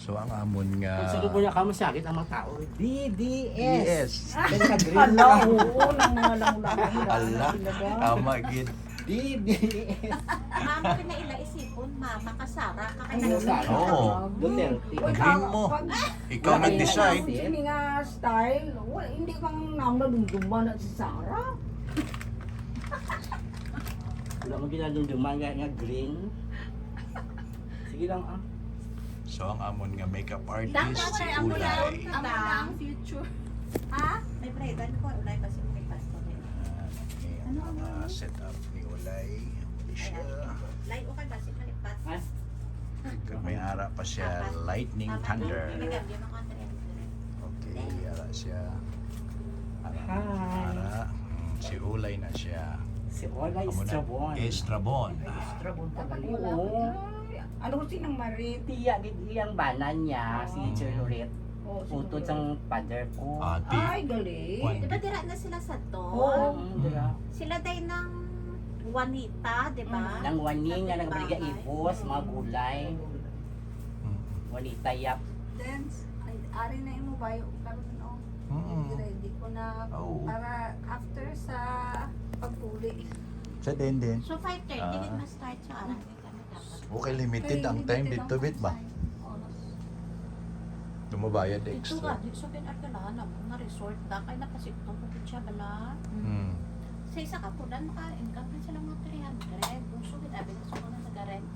So ang amon nga Kung mo niya kamo sakit ang mga tao. DDS. Yes. Ala, oo, lang lang. Ala, tama gid. DDS. Mama pinaila isipon, mama kasara, Ano kakailan sa Oo. Duterte. Galing mo. Ikaw nag-decide. Hindi nga style, wala, hindi kang namnadumduman na si Sarah. Wala mo ginadumduman nga green. Sige lang ah. So ang amon nga makeup artist Dapat si ang Ulay. Amo lang future. Ha? May predan ko, ulay pa si may pasto. Okay, ang mga setup ni Ulay. Hindi siya. Lay o kay basi malipat. Ha? May ara pa siya, Lightning Thunder. Nagambyo ng kontra. Okay, ara siya. Ara. Hi. Ara. Si Ulay na siya. Si Olay Amo na, Strabon. Estrabon. Trabon pa gali. Oo. Ano ko sinang marit? Tiya gid iyang banan niya si Chulurit. Oh, Utod sang father ko. Ati. Ay, gali. Kwan. Di ba dira na sila sa to? Oo. Dira. Sila day ng Juanita, di ba? Nang wani nga nagbriga ipos, mga gulay. Mm. Wanita yap. Dance, ay ari na imo bayo karon no. Mm. Ready ko na Oh. para after sa pagpuli. Sa din. So 5:30 Ah. din ma-start sa alam ni kami dapat. Okay, limited ang time dito, bit ba? Lumabayad Dito extra. nga, dito sa pinarkalahan na mga resort da kay napasito ko siya bala. Hmm. Sa isa ka po dan maka-income din sila mga 300. Kung sugid abi na sa mga nag-rent